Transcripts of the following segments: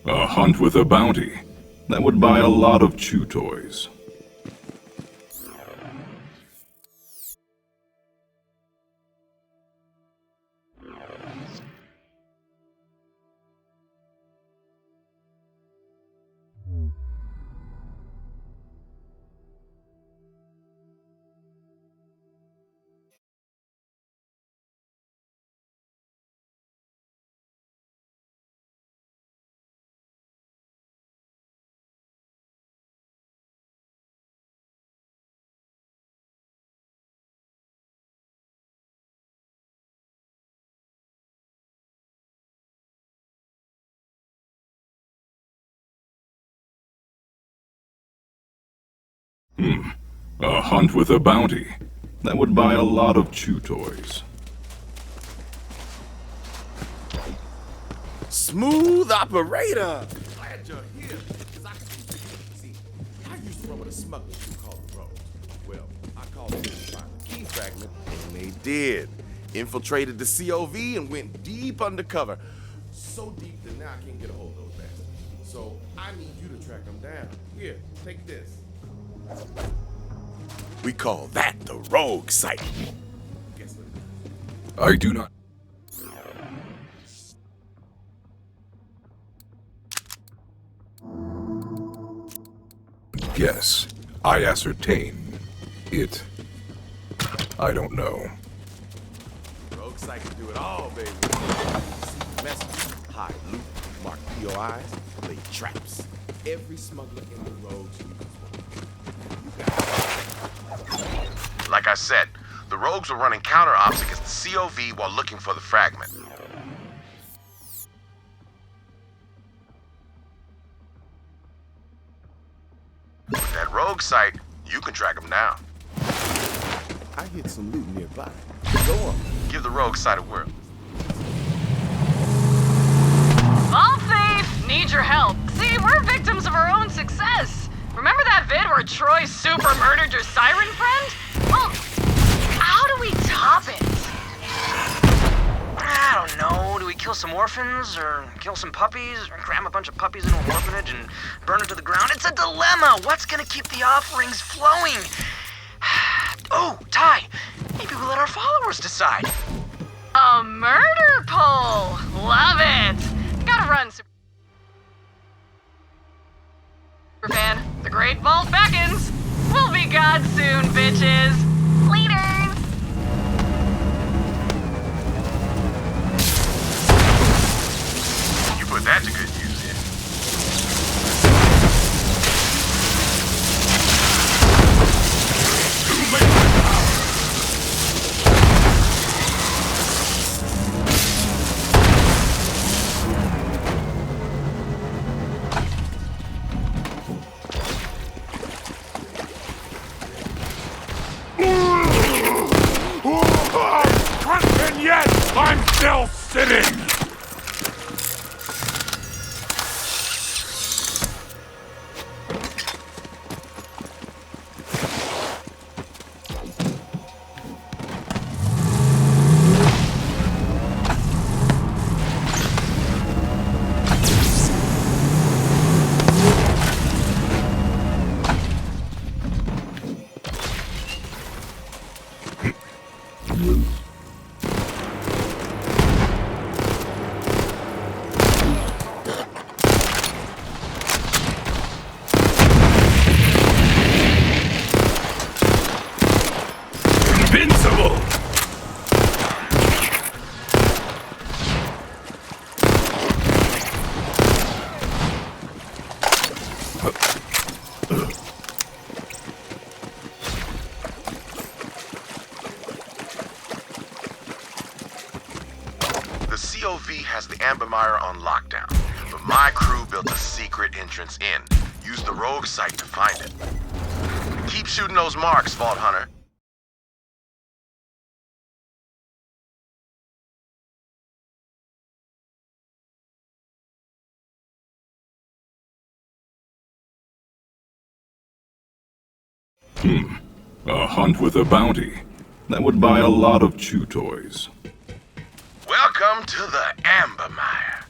A hunt with a bounty. That would buy a lot of chew toys. A hunt with a bounty. That would buy a lot of chew toys. Smooth operator! Glad you're here. See, I used to run with a smuggler who called the Road. Well, I called them to find the key fragment, and they did. Infiltrated the COV and went deep undercover. So deep that now I can't get a hold of those bastards. So I need you to track them down. Here, take this. We call that the rogue site. Guess what it is? I do not. Guess. I ascertain. It. I don't know. Rogue site can do it all, baby. Messages, hide loot, mark POIs, lay traps. Every smuggler in the rogues uses one. Like I said, the rogues were running counter ops against the COV while looking for the fragment. With that rogue site, you can track them down. I hit some loot nearby. Go on, give the rogue site a whirl. Vault thief! Need your help. See, we're victims of our own success. Remember that vid where Troy super murdered your siren friend? Well, how do we top it? I don't know. Do we kill some orphans, or kill some puppies, or cram a bunch of puppies into an orphanage and burn it to the ground? It's a dilemma. What's gonna keep the offerings flowing? Oh, Ty, maybe we let our followers decide. A murder poll! Love it! Gotta run, Superfan. The Great Vault beckons. We'll be gods soon, bitches. Leaders! You put that to good use here. And yet, I'm still sitting! Invincible! The COV has the Amber Mire on lockdown, but my crew built a secret entrance in. Use the rogue site to find it. Keep shooting those marks, Vault Hunter. A hunt with a bounty. That would buy a lot of chew toys. Welcome to the Amber Mire.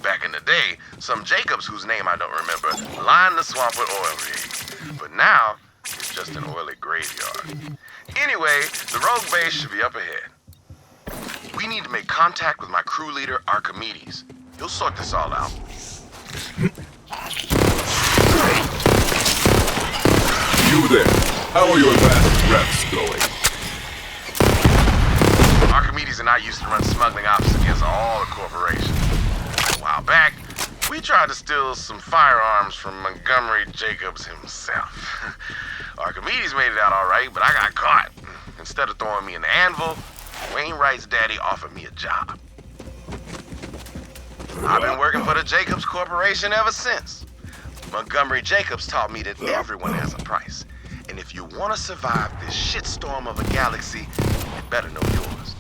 Back in the day, some Jacobs, whose name I don't remember, lined the swamp with oil rigs. But now, it's just an oily graveyard. Anyway, the rogue base should be up ahead. We need to make contact with my crew leader, Archimedes. He'll sort this all out. You there. How are your advanced reps going? Archimedes and I used to run smuggling ops against all the corporations. A while back, we tried to steal some firearms from Montgomery Jacobs himself. Archimedes made it out all right, but I got caught. Instead of throwing me in the anvil, Wainwright's daddy offered me a job. I've been working for the Jacobs Corporation ever since. Montgomery Jacobs taught me that everyone has a price. And if you want to survive this shitstorm of a galaxy, you better know yours.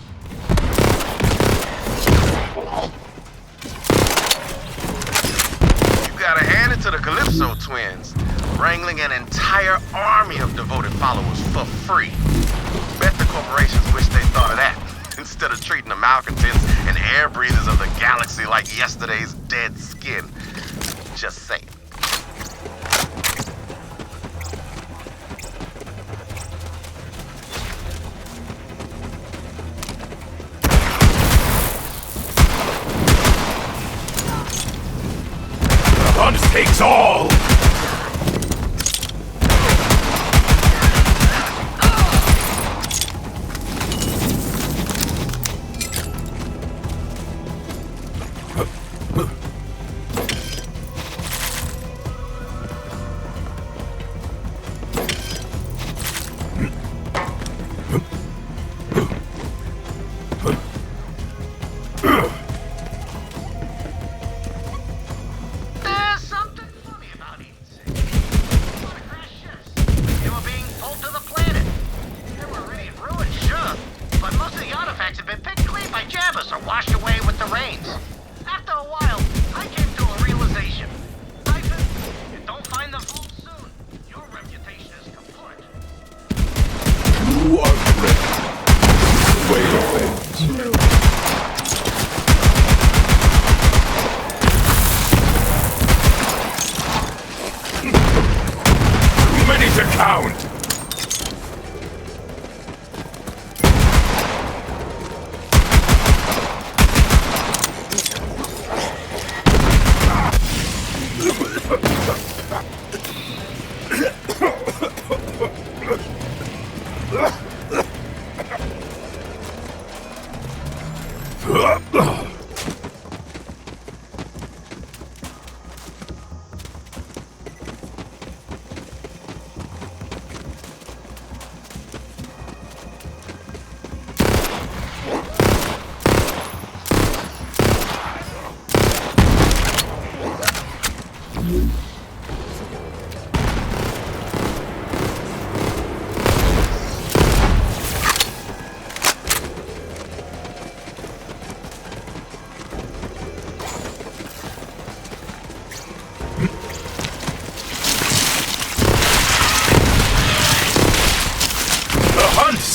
You gotta hand it to the Calypso twins, wrangling an entire army of devoted followers for free. Bet the corporations wish they thought of that, instead of treating the malcontents and air breathers of the galaxy like yesterday's dead skin. Just saying. Hunt takes all!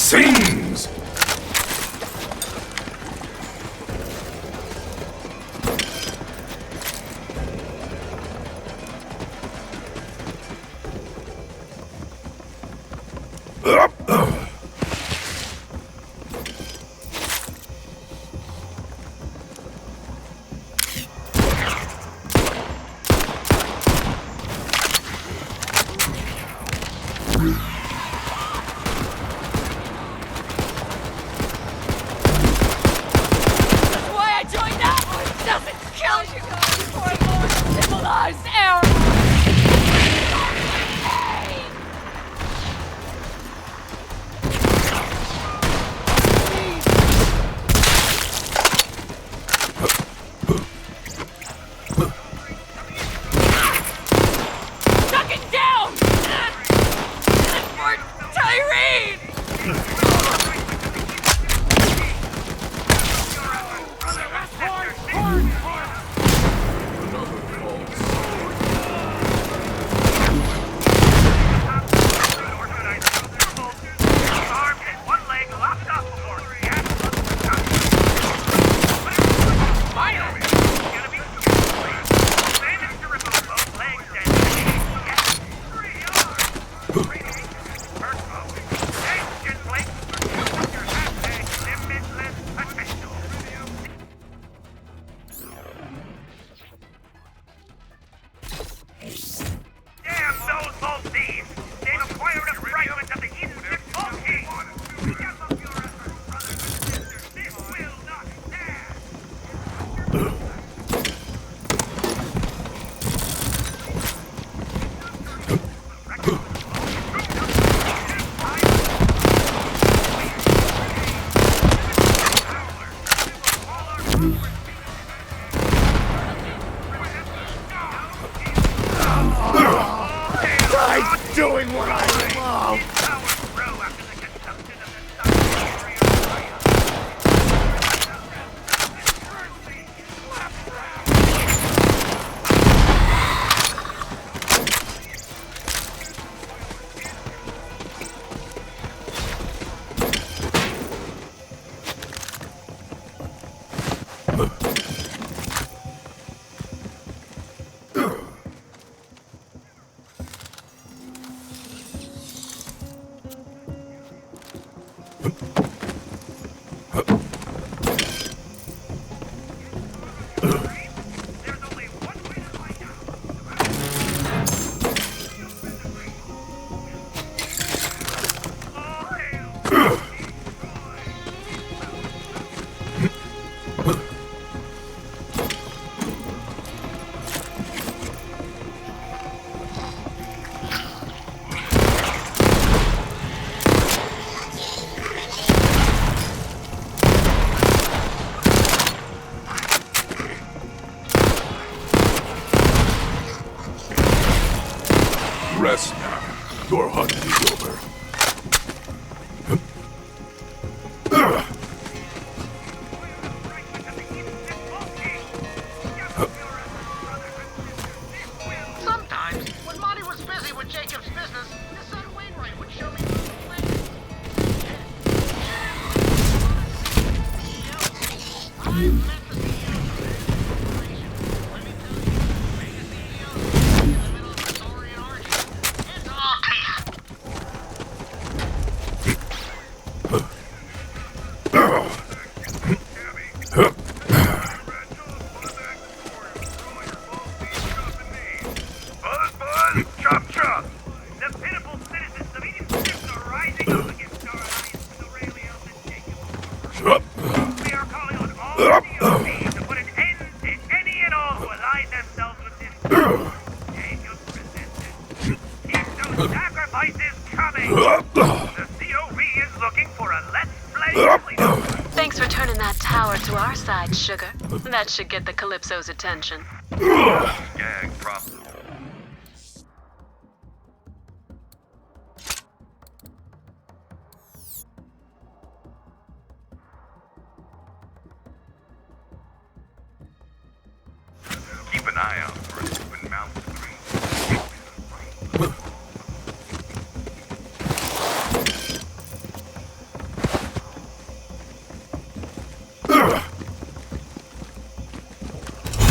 Sings! Rest now. Your hunt is over. Sometimes, when Monty was busy with Jacob's business, his son Wainwright would show me Thanks for turning that tower to our side, sugar. That should get the Calypso's attention. Gag problem. Keep an eye out for an open mouth screen.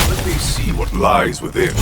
Let me see what lies within.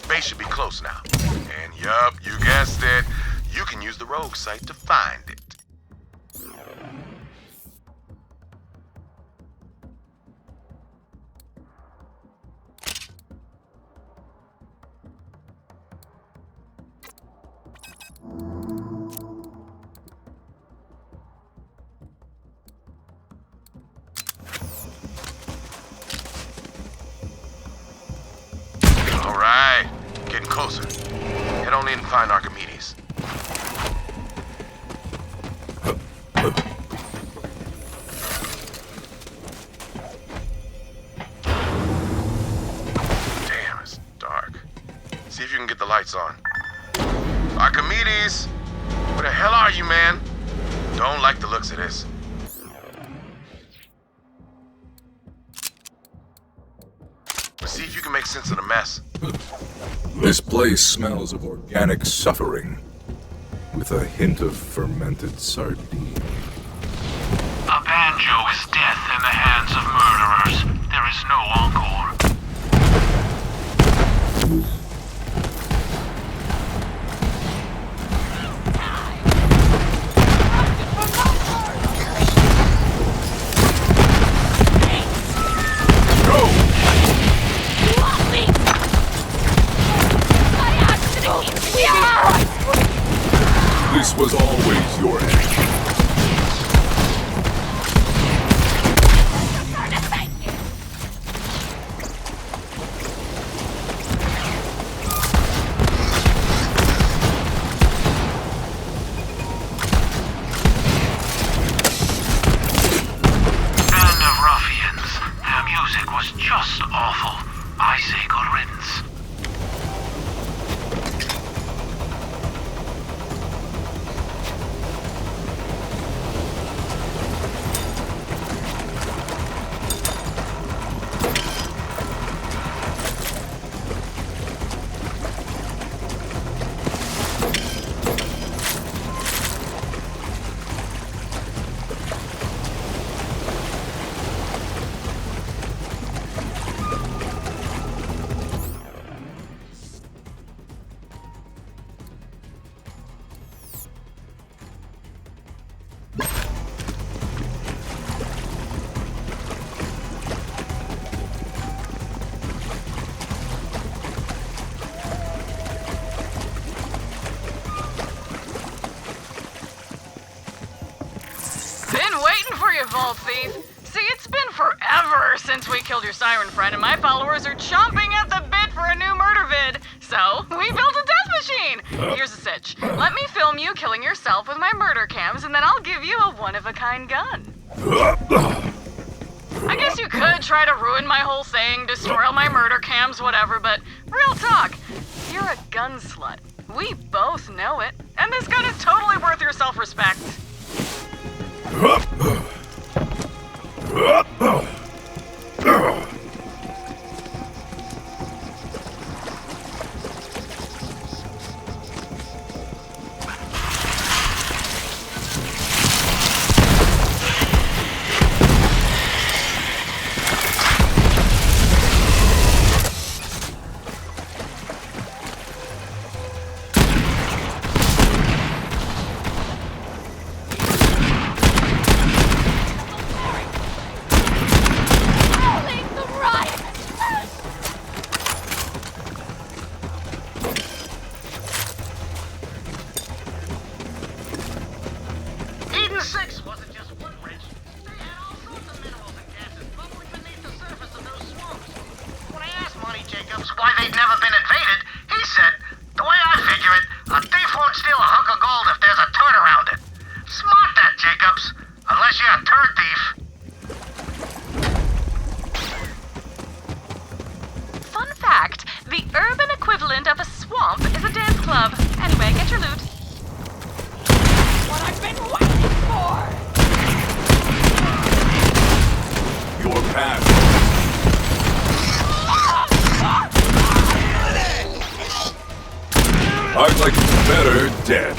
Base should be close now. And yup, you guessed it. You can use the rogue site to find it. closer. Head on in and find Archimedes. Damn, it's dark. See if you can get the lights on. Archimedes! Where the hell are you, man? Don't like the looks of this. See if you can make sense of the mess. This place smells of organic suffering, with a hint of fermented sardine. A banjo is death in the hands of murderers. There is no encore. This was always your end. Band of ruffians. Their music was just awful. I say good riddance. Vault Thief. See, it's been forever since we killed your siren friend, and my followers are chomping at the bit for a new murder vid. So, we built a death machine. Here's the sitch. Let me film you killing yourself with my murder cams, and then I'll give you a one-of-a-kind gun. I guess you could try to ruin my whole thing, destroy all my murder cams, whatever, but real talk, you're a gun slut. We both know it. And this gun is totally worth your self-respect. I'd like it better dead.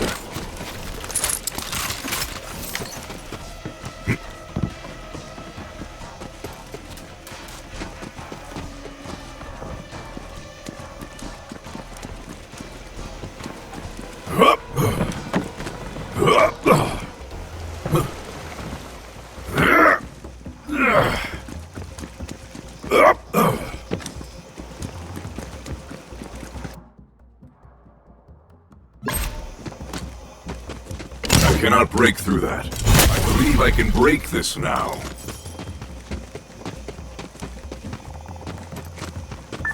I cannot break through that. I believe I can break this now.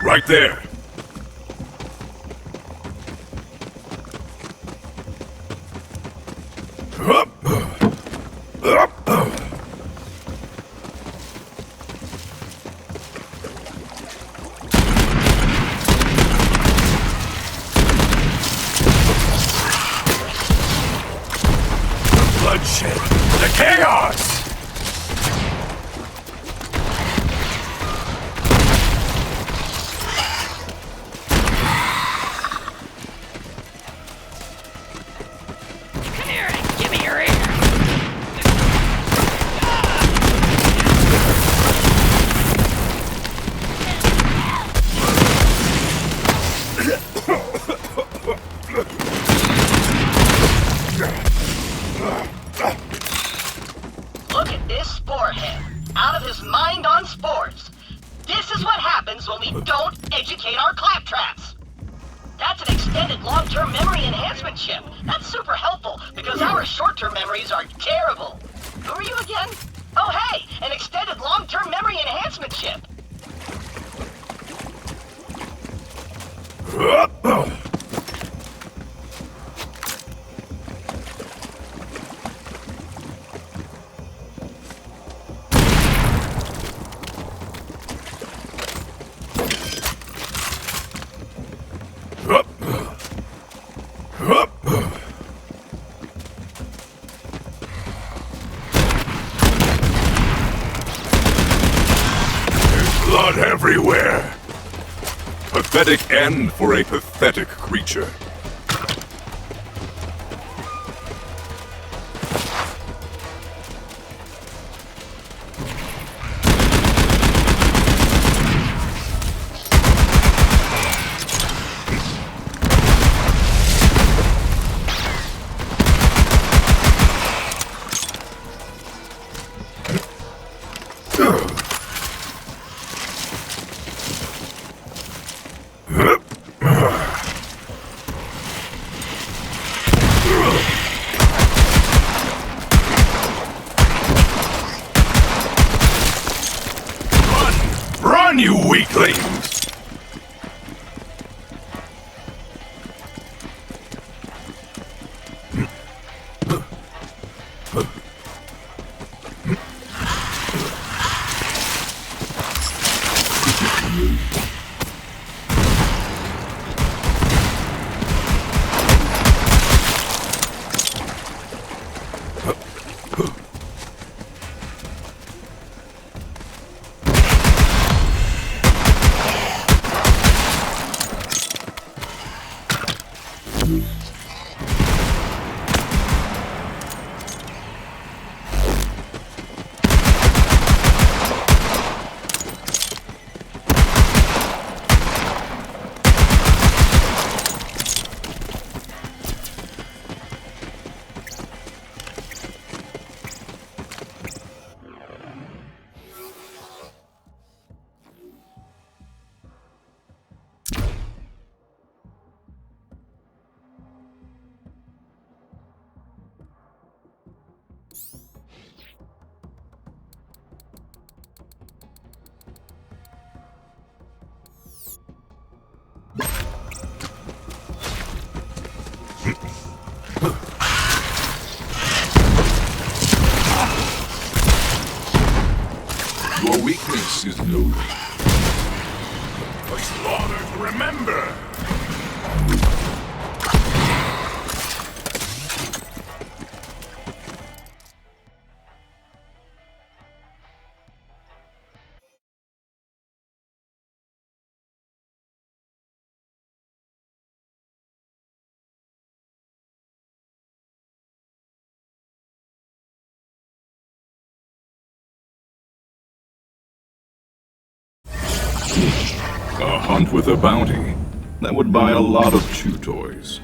Right there. The chaos! Come here and give me your ear. Look at this sporehead. Out of his mind on spores. This is what happens when we don't educate our claptraps. That's an extended long-term memory enhancement chip. That's super helpful because our short-term memories are terrible. Who are you again? Oh, hey, an extended long-term memory enhancement chip. Blood everywhere! Pathetic end for a pathetic creature. Run, you weaklings! Your weakness is no a slaughter to remember. A hunt with a bounty. That would buy a lot of chew toys.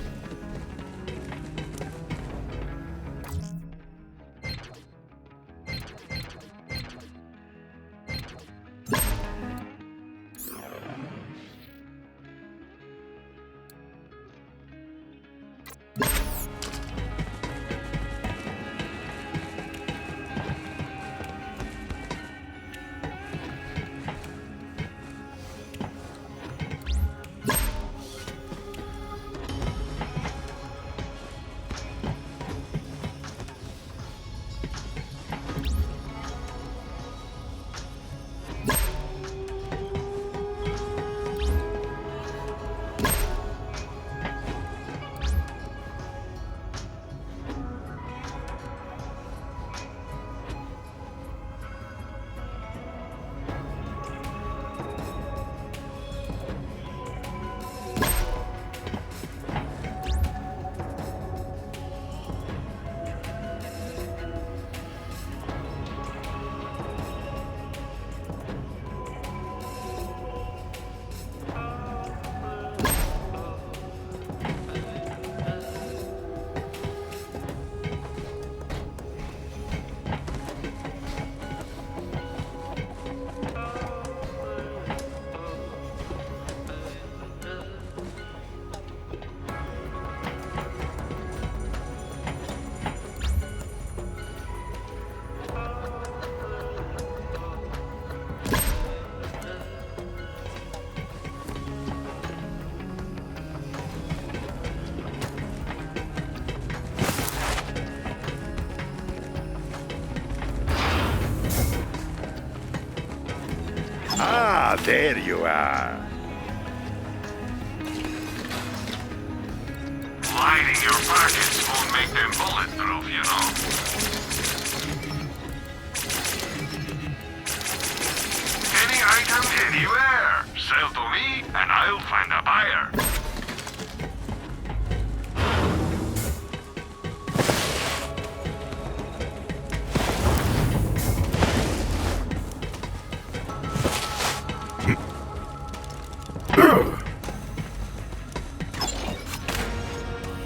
there you are. Lighting your pockets won't make them bulletproof, you know. Any item anywhere. Sell to me, and I'll find a buyer.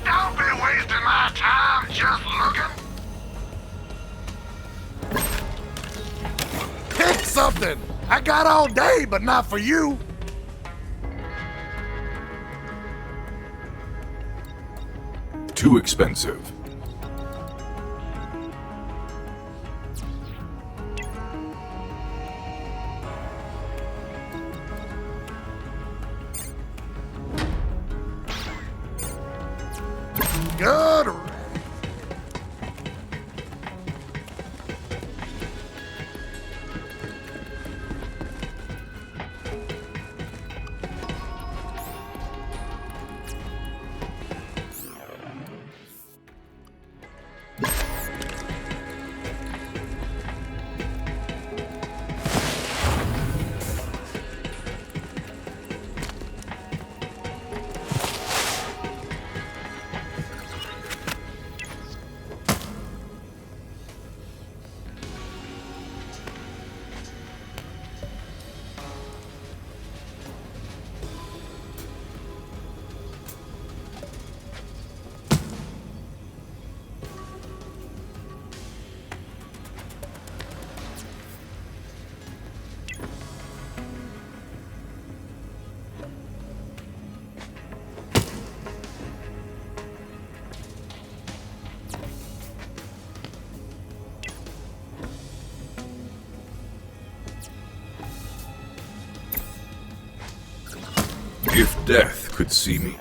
Don't be wasting my time just looking. Pick something! I got all day, but not for you. Too expensive. Good. If death could see me.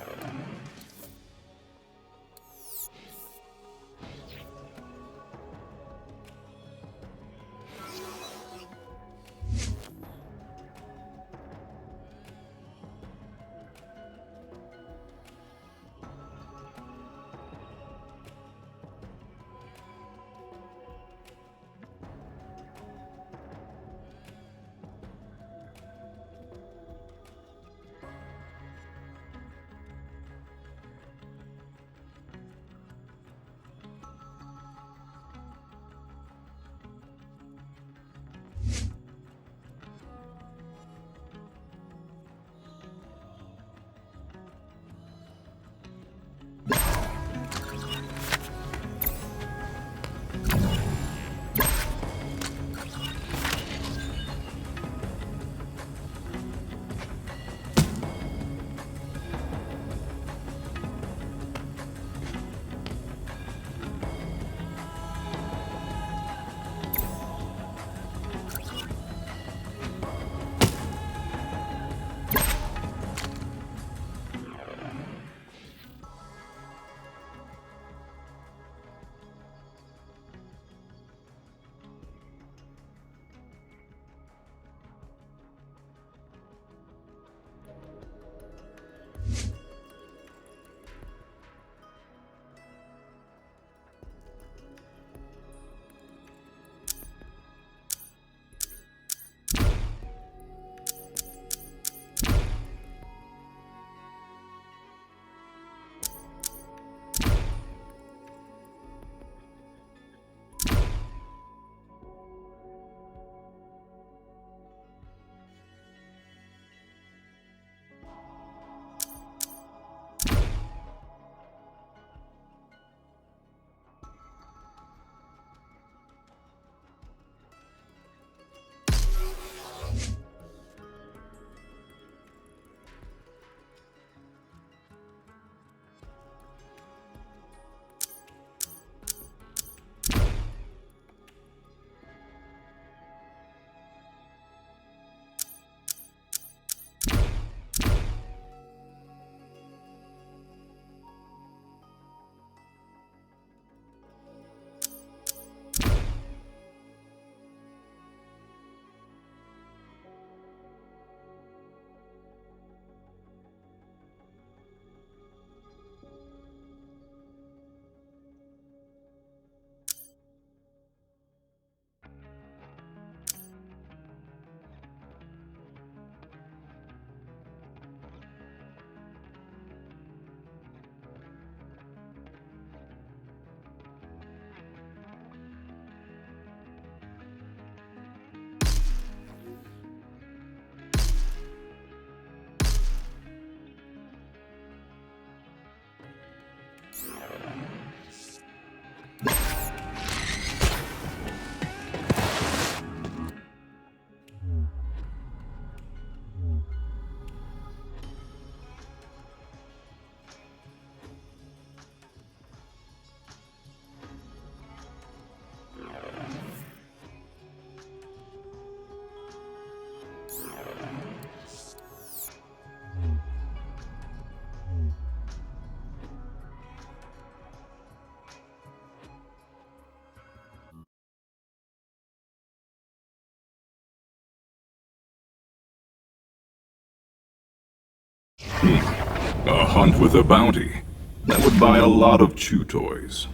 A hunt with a bounty. That would buy a lot of chew toys.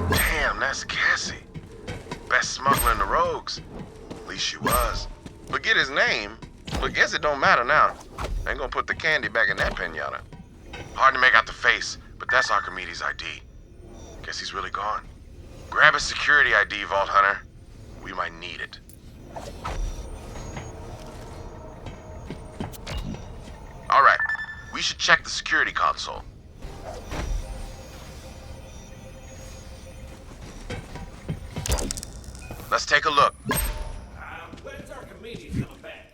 Damn, that's Cassie. Best smuggler in the rogues. At least she was. Forget his name, but guess it don't matter now. Ain't gonna put the candy back in that pinata. Hard to make out the face, but that's Archimedes' ID. Guess he's really gone. Grab his security ID, Vault Hunter. We might need it. All right, we should check the security console. Let's take a look. When's Archimedes coming back?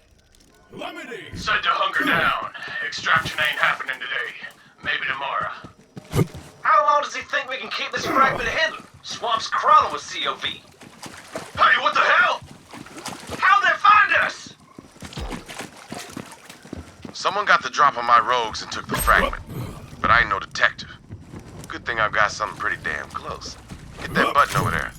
Said to hunker down. Extraction ain't happening today. Maybe tomorrow. How long does he think we can keep this fragment hidden? Swamp's crawling with COV. Hey, what the hell? How'd they find us? Someone got the drop on my rogues and took the fragment. But I ain't no detective. Good thing I've got something pretty damn close. Hit that button over there.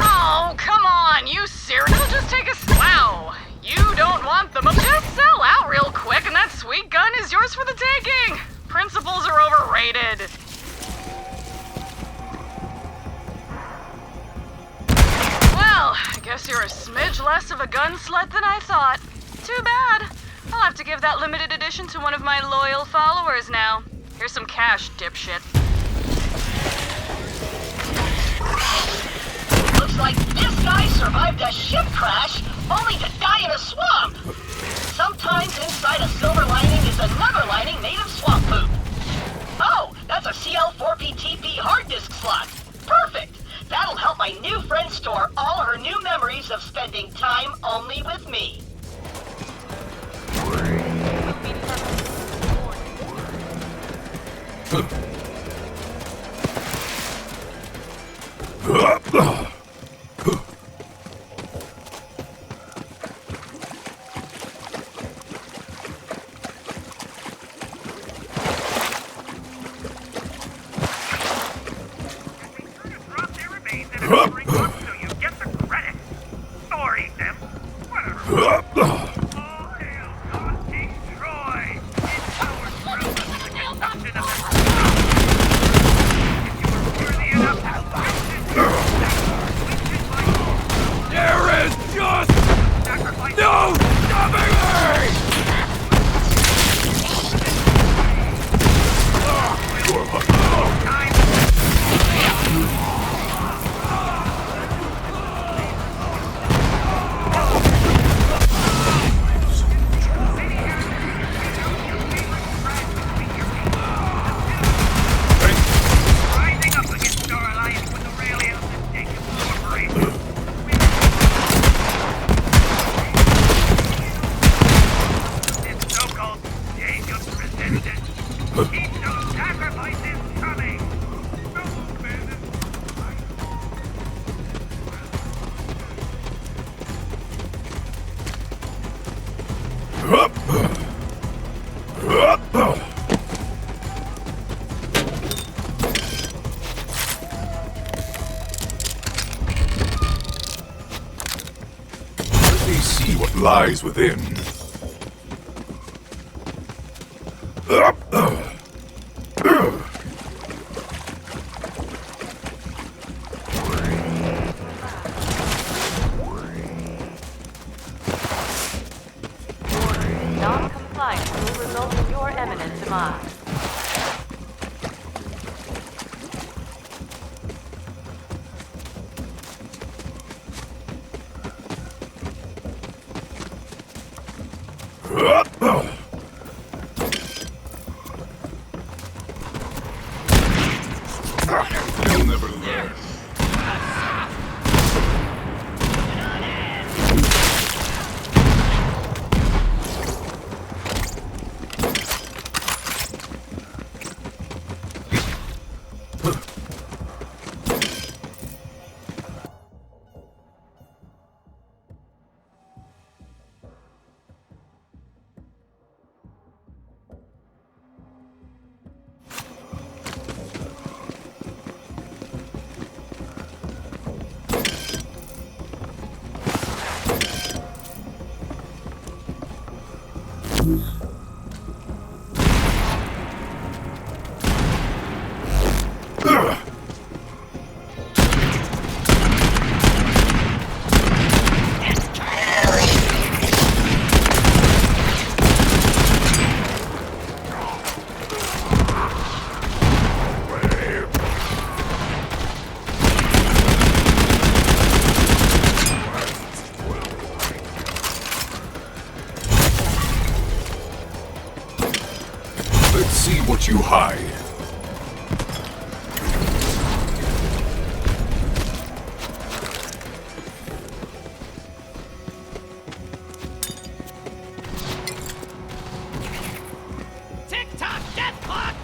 Oh, come on, you serious? It'll just take a wow. You don't want them. Just sell out real quick and that sweet gun is yours for the taking. Principles are overrated. Well, I guess you're a smidge less of a gun slut than I thought. Too bad. I'll have to give that limited edition to one of my loyal followers now. Here's some cash, dipshit. Looks like this guy survived a ship crash, only to die in a swamp. Sometimes inside a silver lining is another lining made of swamp poop. Oh, that's a FL4K hard disk slot. Perfect. That'll help my new friend store all her new memories of spending time only with me. Let me see what lies within. Non-compliance will result in your imminent demise. You'll never learn. Let's see what you hide. Tick-tock, death clock!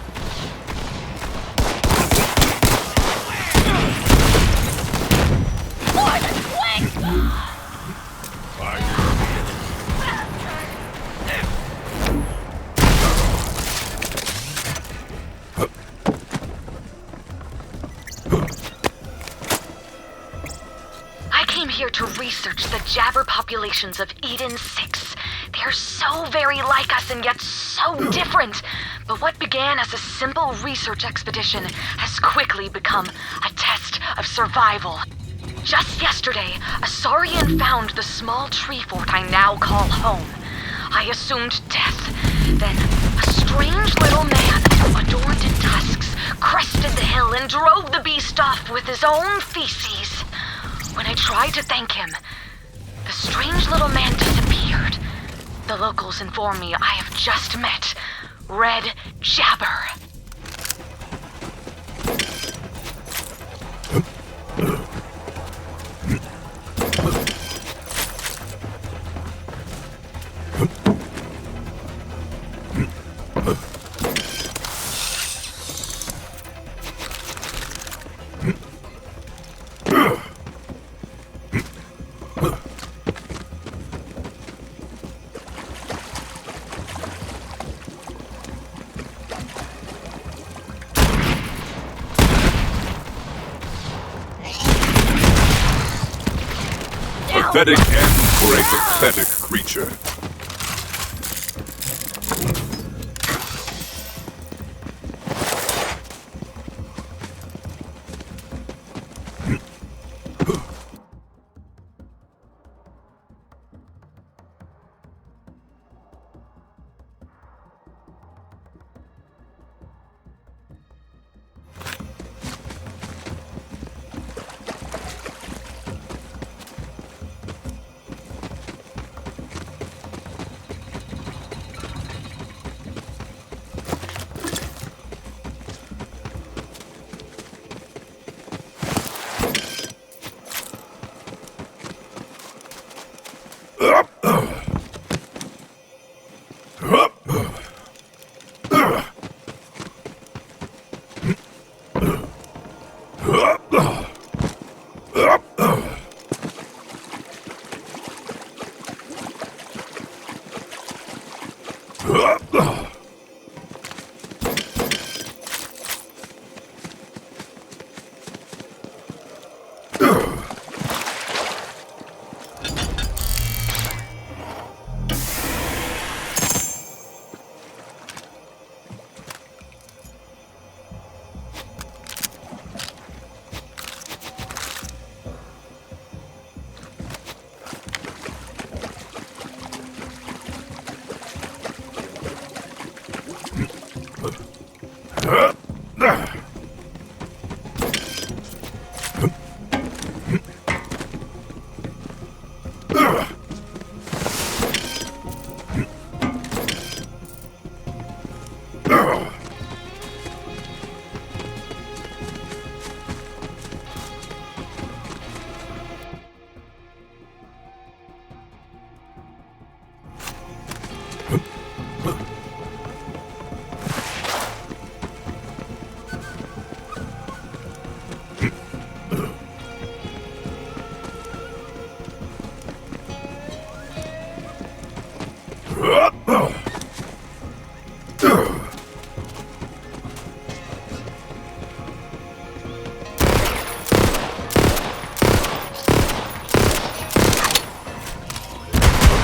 I came here to research the Jabber populations of Eden 6. They're so very like us and yet so different. But what began as a simple research expedition has quickly become a test of survival. Just yesterday, a Saurian found the small tree fort I now call home. I assumed death. Then, a strange little man, adorned in tusks, crested the hill and drove the beast off with his own feces. When I tried to thank him, the strange little man disappeared. The locals inform me I have just met Red Jabber. Pathetic end for a pathetic creature.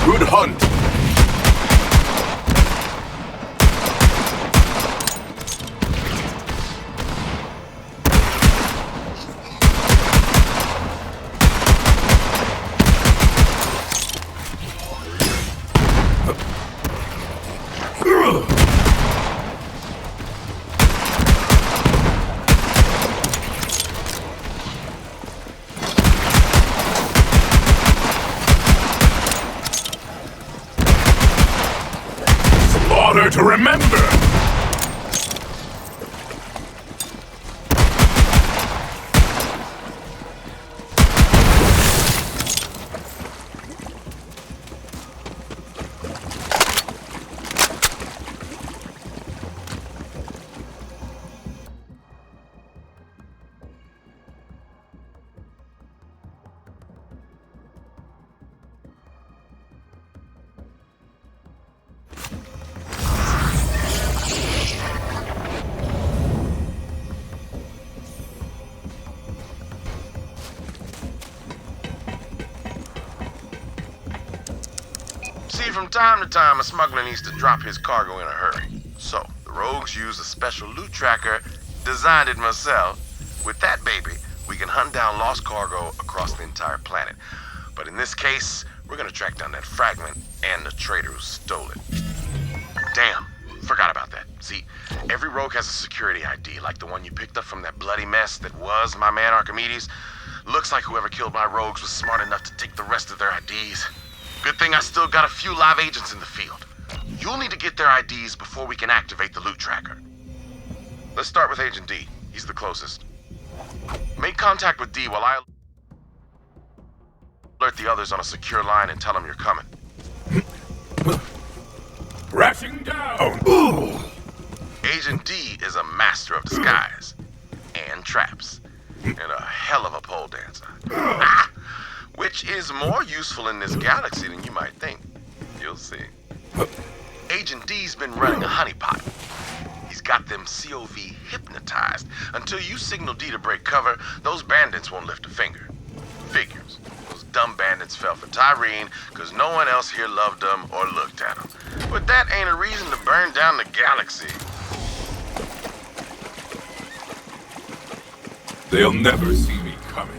Good hunt. Slaughter to remember! See, from time to time, a smuggler needs to drop his cargo in a hurry. So, the rogues use a special loot tracker, designed it myself. With that baby, we can hunt down lost cargo across the entire planet. But in this case, we're gonna track down that fragment and the traitor who stole it. Damn, forgot about that. See, every rogue has a security ID, like the one you picked up from that bloody mess that was my man Archimedes. Looks like whoever killed my rogues was smart enough to take the rest of their IDs. Good thing I still got a few live agents in the field. You'll need to get their IDs before we can activate the loot tracker. Let's start with Agent D. He's the closest. Make contact with D while I alert the others on a secure line and tell them you're coming. Crashing down! Ooh. Agent D is a master of disguise and traps and a hell of a pole dancer. Which is more useful in this galaxy than you might think. You'll see. Agent D's been running a honeypot. He's got them COV hypnotized. Until you signal D to break cover, those bandits won't lift a finger. Figures. Those dumb bandits fell for Tyrene because no one else here loved them or looked at them. But that ain't a reason to burn down the galaxy. They'll never see me coming.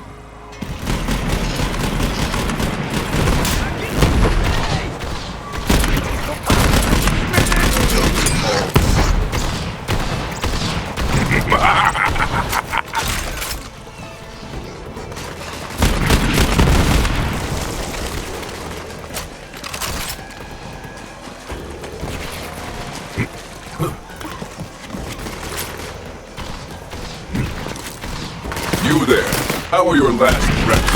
You there, how are your last reps?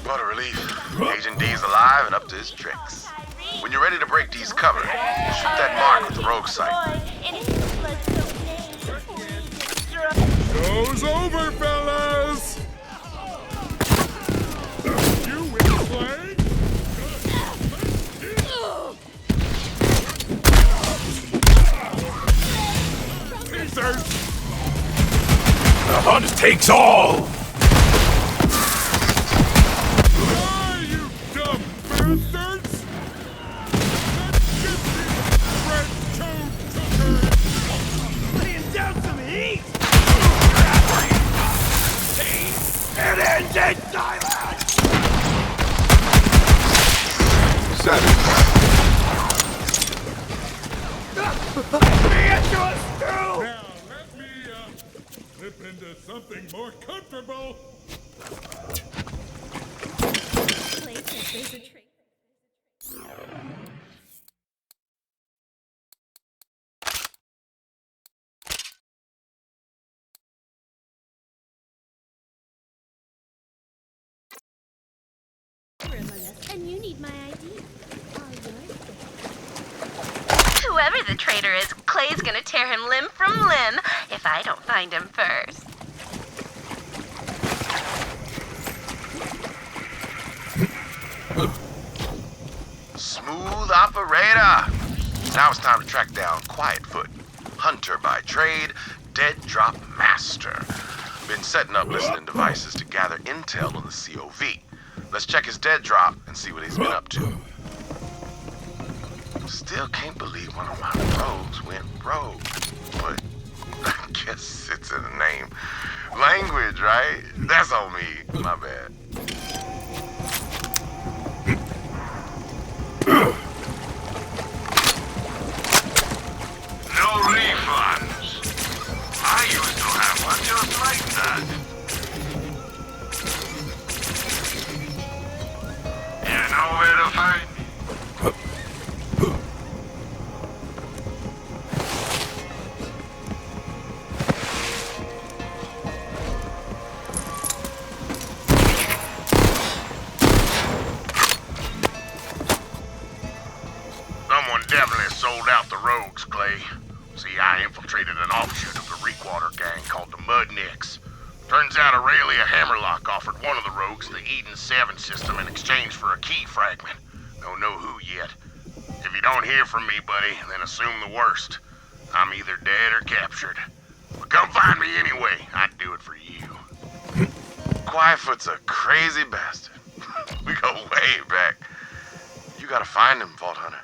What a relief. Agent D's alive and up to his tricks. When you're ready to break D's cover, shoot that mark with the rogue sight. Show's over, fellas! You will play? The hunt takes all! You dumb bastards! Laying down some heat! It ends in silence! Satisfied. Me into a stew! Now, let me, slip into something more comfortable. And you need my ID. Whoever the traitor is, Clay's gonna tear him limb from limb if I don't find him first. Smooth operator! Now it's time to track down Quietfoot. Hunter by trade, dead drop master. Been setting up listening devices to gather intel on the COV. Let's check his dead drop and see what he's been up to. Still can't believe one of my rogues went rogue. But I guess it's in the name. Language, right? That's on me. My bad. No refunds. I used to have one just like that. You know where to find me. Someone definitely sold out the rogues, Clay. See, I infiltrated an offshoot of the Reekwater gang called the Mudnicks. Turns out Aurelia Hammerlock offered one of the rogues the Eden 7 system in exchange for a key fragment. Don't know who yet. If you don't hear from me, buddy, then assume the worst. I'm either dead or captured. But come find me anyway. I'd do it for you. Quietfoot's a crazy bastard. We go way back. You gotta find him, Vault Hunter.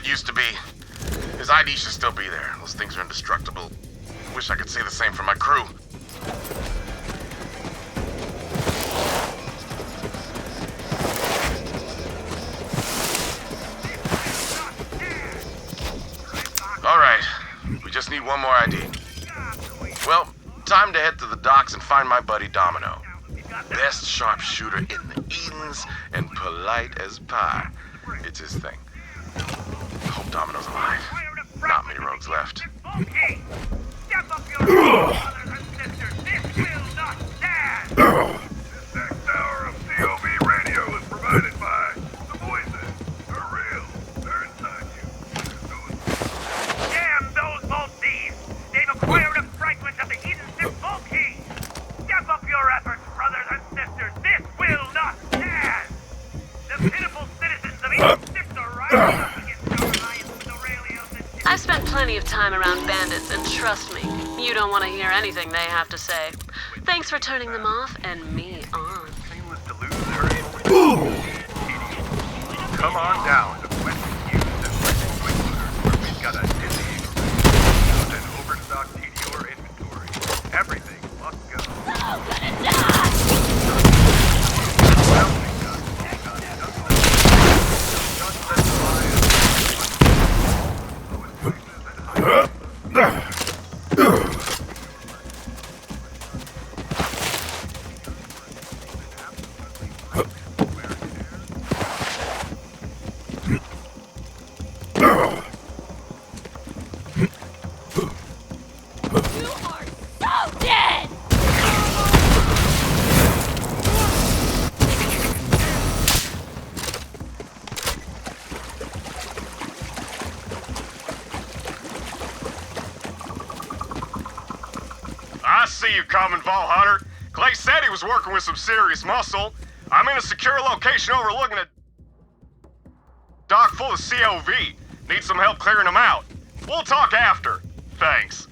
Used to be. His ID should still be there. Those things are indestructible. Wish I could say the same for my crew. All right. We just need one more ID. Well, time to head to the docks and find my buddy Domino. Best sharpshooter in the Edens and polite as pie. It's his thing. Hope Domino's alive. Not many rogues left. Okay. Step up your brothers and sisters. This will not stand. This next hour of COV radio is provided by the voices. They're real. They're inside you. Damn those vault thieves. They've acquired a fragment of the Eden Vault Key. Step up your efforts, brothers and sisters. This will not stand. The pitiful citizens of Eden are rising up against our alliance with Aurelia. I've spent plenty of time around bandits, and trust me, you don't want to hear anything they have to say. Thanks for turning them off and me on. Come on down to Western Hughes and Western Quickloaders, where we've got a dizzying and overstocked TDR inventory. Everything must go. I'm gonna die! I see you coming, Vault Hunter. Clay said he was working with some serious muscle. I'm in a secure location overlooking a dock full of COV. Need some help clearing them out. We'll talk after. Thanks.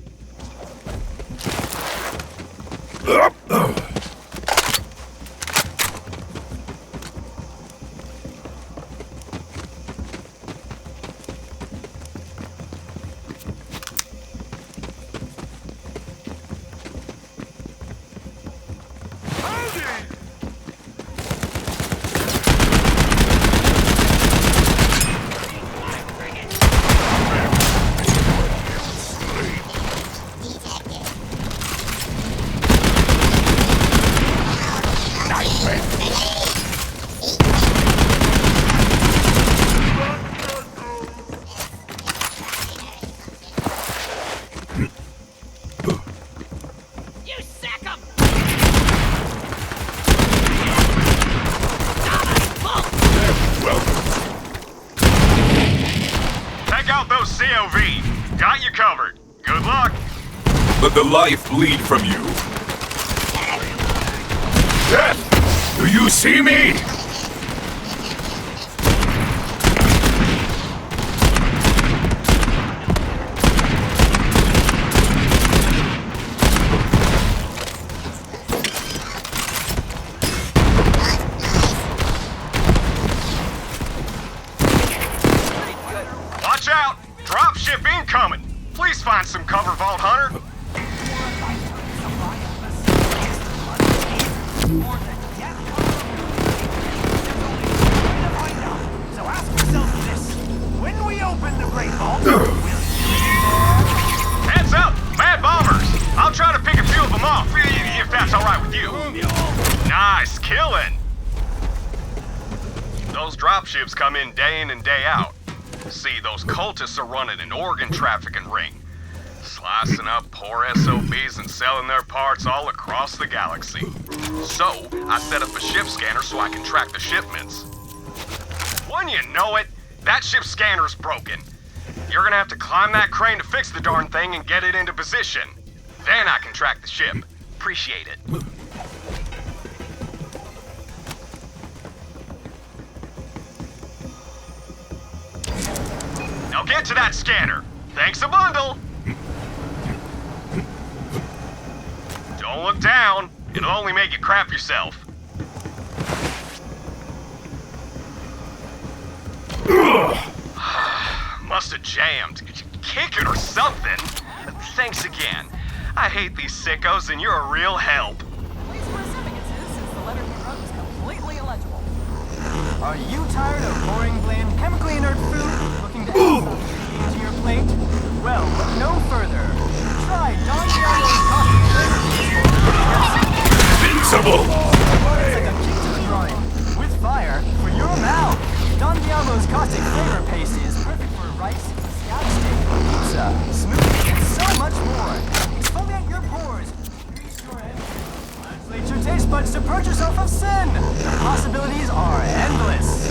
COV. Got you covered. Good luck. Let the life bleed from you. Death! Do you see me? Watch out! Dropship incoming! Please find some cover, Vault Hunter. So ask yourself this. When we open the Great Vault, Heads up! Bad bombers! I'll try to pick a few of them off, if that's alright with you. Nice killing! Those dropships come in and day out. See, those cultists are running an organ trafficking ring. Slicing up poor SOBs and selling their parts all across the galaxy. So, I set up a ship scanner so I can track the shipments. When you know it, that ship scanner's broken. You're gonna have to climb that crane to fix the darn thing and get it into position. Then I can track the ship. Appreciate it. Now get to that scanner. Thanks a bundle. Don't look down. It'll only make you crap yourself. Must have jammed. Could you kick it or something? Thanks again. I hate these sickos and you're a real help. please recipients since the letter you wrote is completely illegible. Are you tired of boring, bland, chemically inert food looking to add something into your plate? Well, look no further. Try Don Diablo's coffee flavor. Invincible! It's like a kick to the groin. With fire for your mouth. Don Diablo's caustic flavor paste is perfect for rice, scallop steak, pizza, smoothies, and so much more. Exfoliate your pores. Grease your head. Translate your taste buds to purge yourself of sin. The possibilities are endless.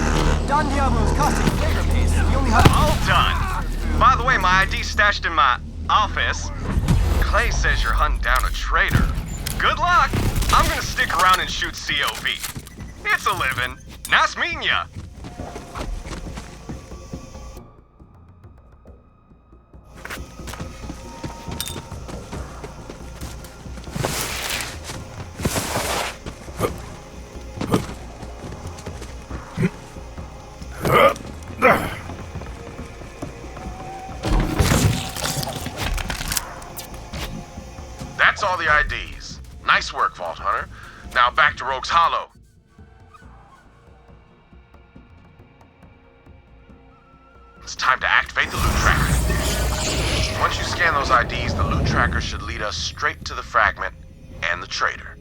Don Diablo's caustic flavor paste is the only All done. By the way, my ID's stashed in my office. Clay says you're hunting down a traitor. Good luck. I'm gonna stick around and shoot COV. It's a living. Nice meeting ya. That's all the IDs. Nice work, Vault Hunter. Now back to Rogue's Hollow. It's time to activate the loot tracker. Once you scan those IDs, the loot tracker should lead us straight to the fragment and the traitor.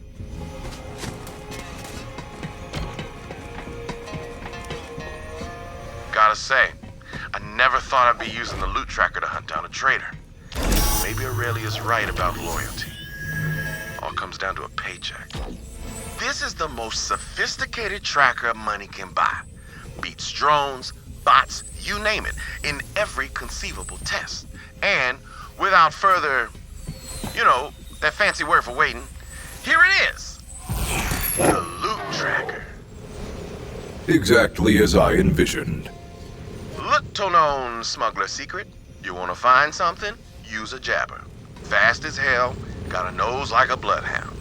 Gotta say, I never thought I'd be using the loot tracker to hunt down a traitor. Maybe Aurelia's right about loyalty. All comes down to a paycheck. This is the most sophisticated tracker money can buy. Beats drones, bots, you name it, in every conceivable test. And without further, that fancy word for waiting, here it is. The loot tracker. Exactly as I envisioned. Little known smuggler secret. You wanna find something? Use a jabber. Fast as hell, got a nose like a bloodhound.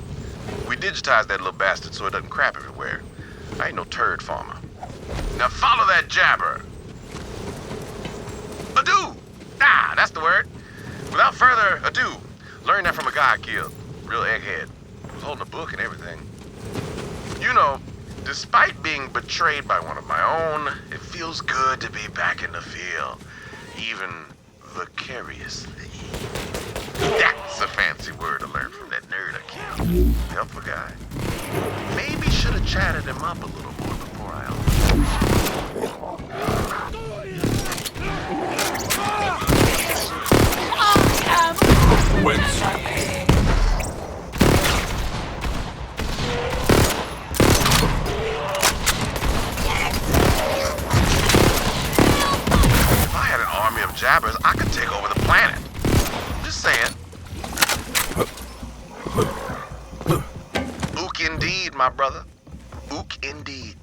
We digitized that little bastard so it doesn't crap everywhere. I ain't no turd farmer. Now follow that jabber. Ado! Ah, that's the word. Without further ado, learn that from a guy I killed. Real egghead. Was holding a book and everything. You know, despite being betrayed by one of my own, it feels good to be back in the field. Even vicariously. That's a fancy word to learn from that nerd I killed. Helpful guy. Maybe should have chatted him up a little more before I If I had an army of jabbers, I could take over the planet. Just saying. Ook indeed, my brother. Ook indeed.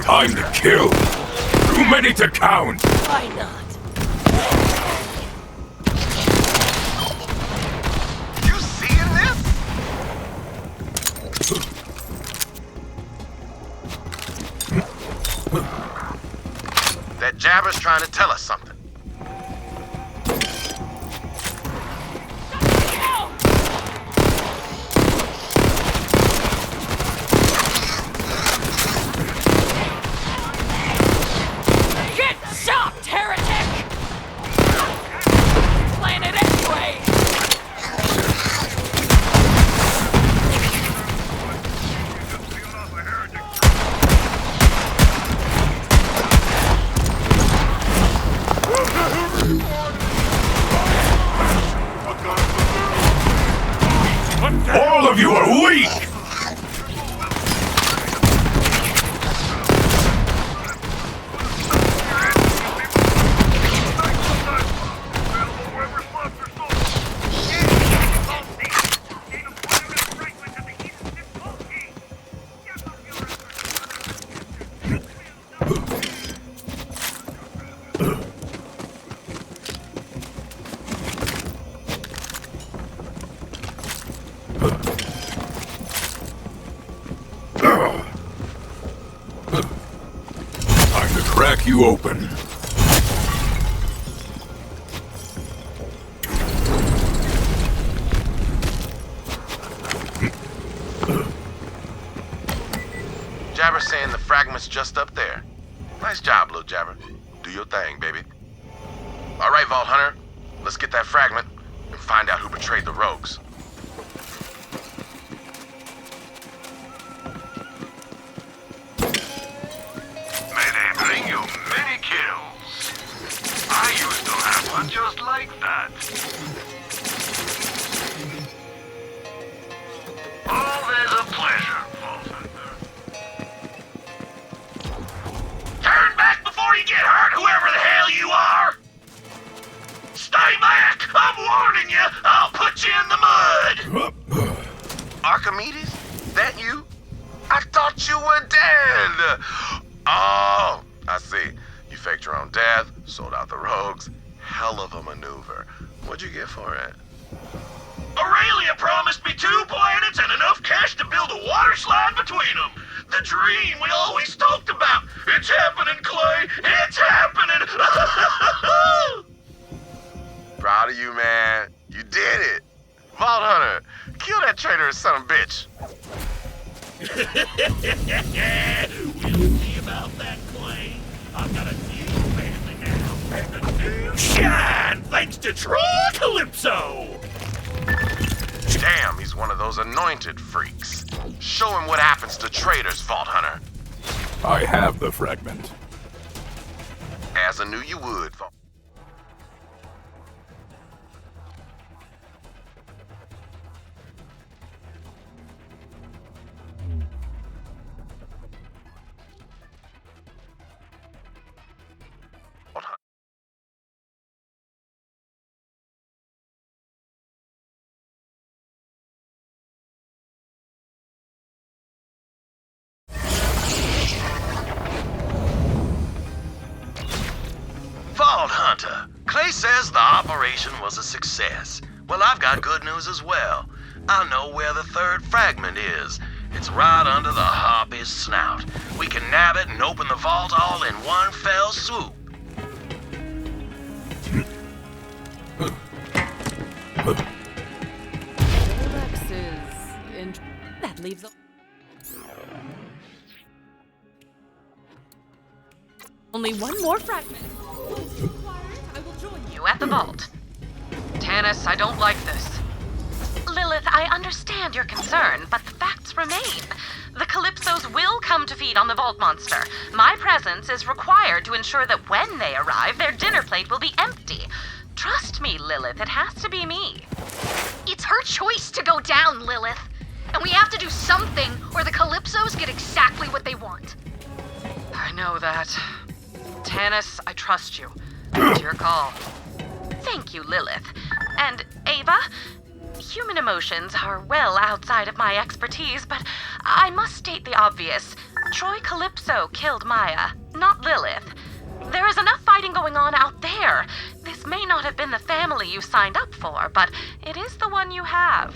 Time to kill. Too many to count. Why not? You seeing this? That jabber's trying to tell us something. Get chopped, heretic! Plan it anyway! All of you are weak! Time to crack you open. Jabber's saying the fragment's just up there. Nice job, little Jabber. Do your thing, baby. All right, Vault Hunter. Let's get that fragment and find out who betrayed the rogues. May they bring you many kills. I used to have one just like that. Always a pleasure, Wolfender. Turn back before you get hurt, whoever the hell you are! Stay back! I'm warning you! I'll put you in the mud! Archimedes? That you? I thought you were dead! Oh, I see. You faked your own death, sold out the rogues. Hell of a maneuver. What'd you get for it? Aurelia promised me 2 planets and enough cash to build a water slide between them. The dream we always talked about. It's happening, Clay. It's happening. Proud of you, man. You did it. Vault Hunter, kill that traitorous son of a bitch. We'll see about that, Clay. I've got a new family now. And a new shine thanks to Troy Calypso. those anointed freaks. Show him what happens to traitors, Vault Hunter. I have the fragment. As I knew you would, Vault. Vault Hunter, Clay says the operation was a success. Well, I've got good news as well. I know where the third fragment is. It's right under the Harpy's snout. We can nab it and open the vault all in one fell swoop. That leaves. Only one more fragment. I will join you at the vault. Tannis, I don't like this. Lilith, I understand your concern, but the facts remain. The Calypsos will come to feed on the Vault Monster. My presence is required to ensure that when they arrive, their dinner plate will be empty. Trust me, Lilith, it has to be me. It's her choice to go down, Lilith. And we have to do something, or the Calypsos get exactly what they want. I know that. Tannis, I trust you. It's your call. Thank you, Lilith. And Ava, human emotions are well outside of my expertise, but I must state the obvious. Troy Calypso killed Maya, not Lilith. There is enough fighting going on out there. This may not have been the family you signed up for, but it is the one you have.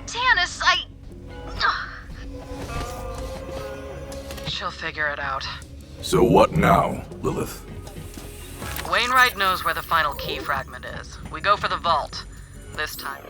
Tannis, She'll figure it out. So what now, Lilith? Wainwright knows where the final key fragment is. We go for the vault. This time.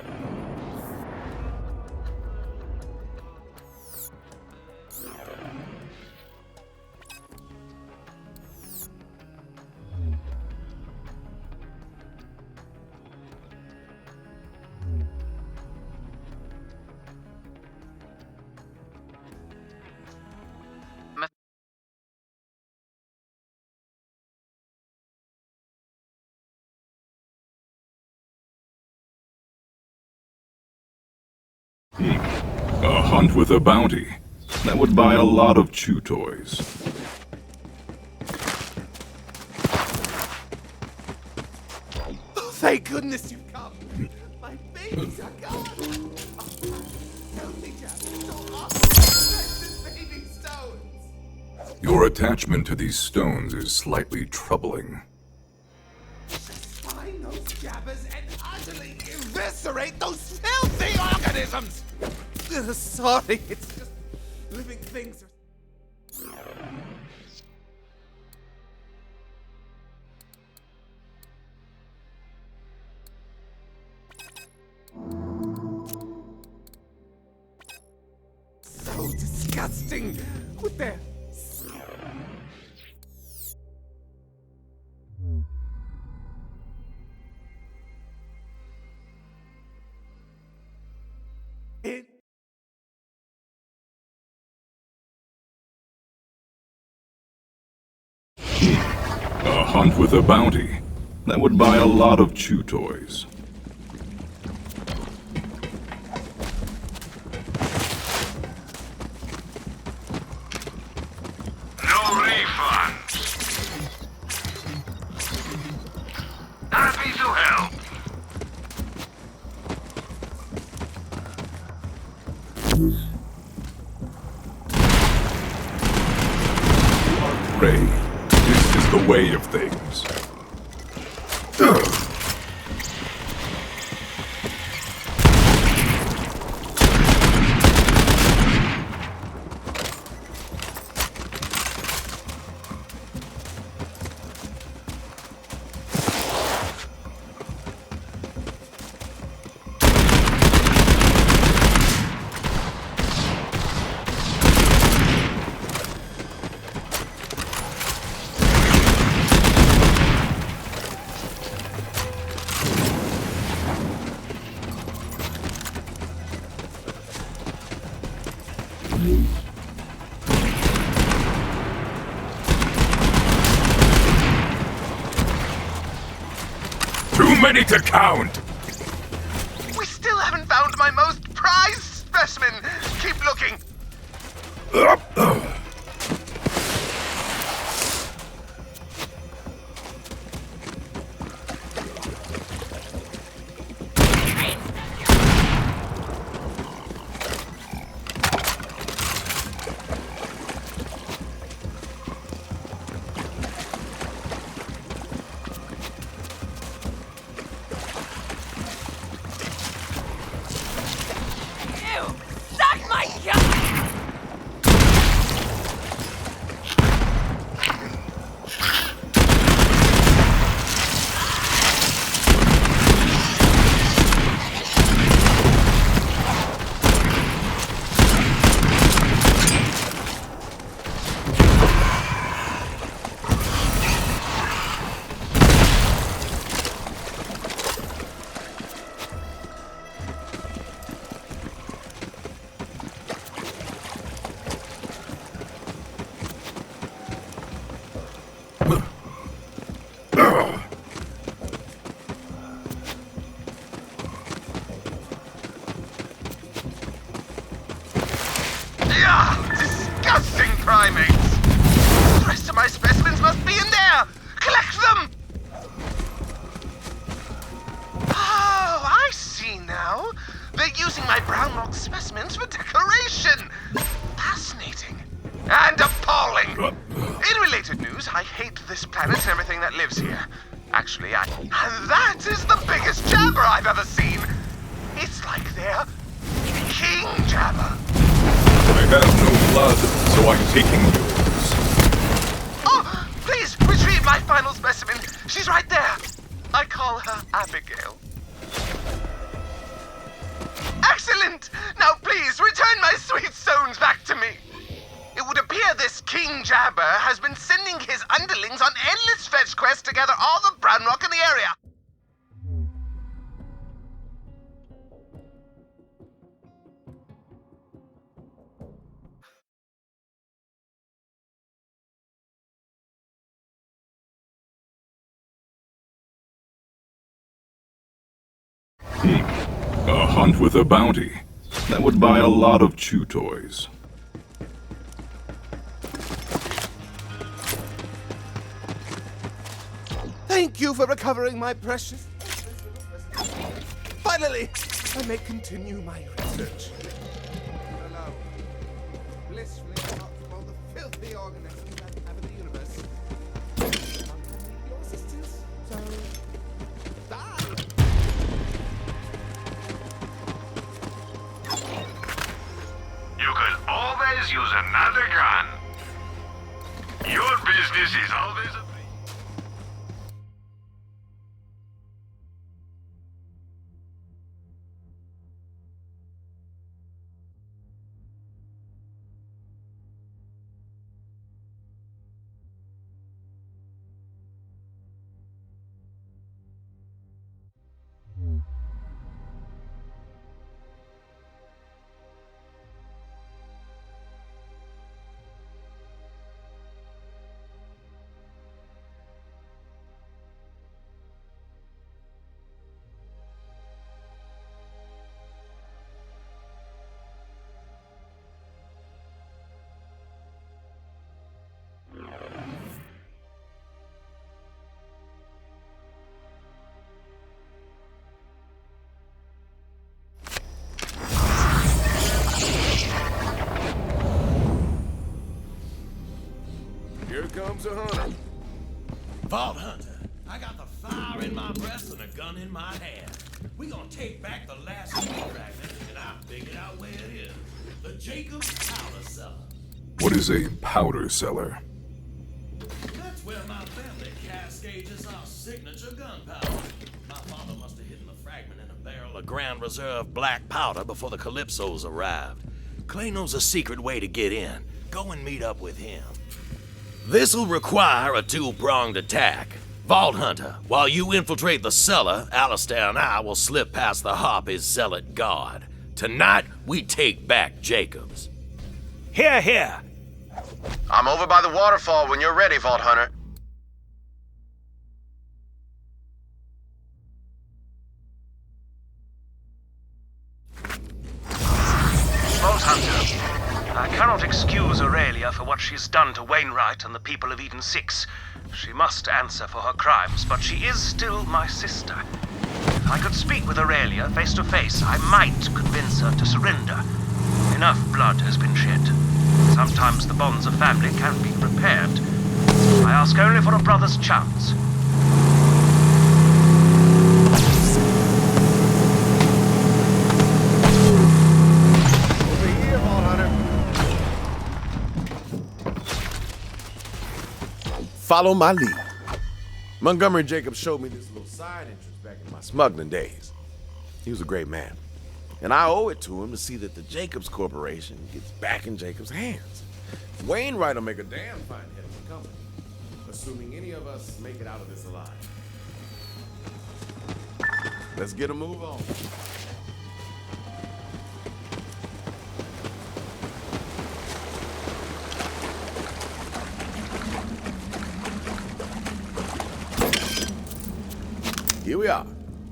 A hunt with a bounty. That would buy a lot of chew toys. Oh, thank goodness you've come. My babies are gone. Healthy Jack, so awful. Precious baby stones. Your attachment to these stones is slightly troubling. Find those jabbers and utterly eviscerate those filthy organisms! Sorry, it's just living things are... so disgusting with their... A hunt with a bounty. That would buy a lot of chew toys. No refund. Happy to help. Ray, this is the way of things. Too many to count! We still haven't found my most prized specimen. Keep looking. Suck my gut! Disgusting primates! The rest of my specimens must be in there! Collect them! Oh, I see now. They're using my brown rock specimens for decoration. Fascinating. And appalling. In related news, I hate this planet and everything that lives here. Actually, And that is the biggest jabber I've ever seen. It's like they're king jabber. I have no blood, so I'm taking yours. Oh, please retrieve my final specimen. She's right there. I call her Abigail. Excellent! Now please return my sweet stones back to me. It would appear this King Jabber has been sending his underlings on endless fetch quests to gather all the brown rock in the area. A hunt with a bounty. That would buy a lot of chew toys. Thank you for recovering my precious. Finally, I may continue my research. Allow blissfully not from all the filthy organisms that have in the universe. Your assistance, so bye. You could always use another gun. Your business is always a... Here comes a hunter. Vault Hunter, I got the fire in my breast and a gun in my hand. We gonna take back the last key fragment, and I figured out where it is. The Jacobs powder cellar. What is a powder cellar? That's where my family cascades our signature gunpowder. My father must have hidden the fragment in a barrel of Grand Reserve black powder before the Calypsos arrived. Clay knows a secret way to get in. Go and meet up with him. This'll require a two-pronged attack. Vault Hunter, while you infiltrate the cellar, Alistair and I will slip past the Harpies' zealot guard. Tonight, we take back Jacobs. Here, here. I'm over by the waterfall when you're ready, Vault Hunter. Vault Hunter, I cannot excuse Aurelia for what she's done to Wainwright and the people of Eden 6. She must answer for her crimes, but she is still my sister. If I could speak with Aurelia face to face, I might convince her to surrender. Enough blood has been shed. Sometimes the bonds of family can be repaired. I ask only for a brother's chance. Over here, Vault Hunter. Follow my lead. Montgomery Jacobs showed me this little side entrance back in my smuggling days. He was a great man. And I owe it to him to see that the Jacobs Corporation gets back in Jacobs' hands. Wainwright will make a damn fine head of the company, assuming any of us make it out of this alive. Let's get a move on. Here we are.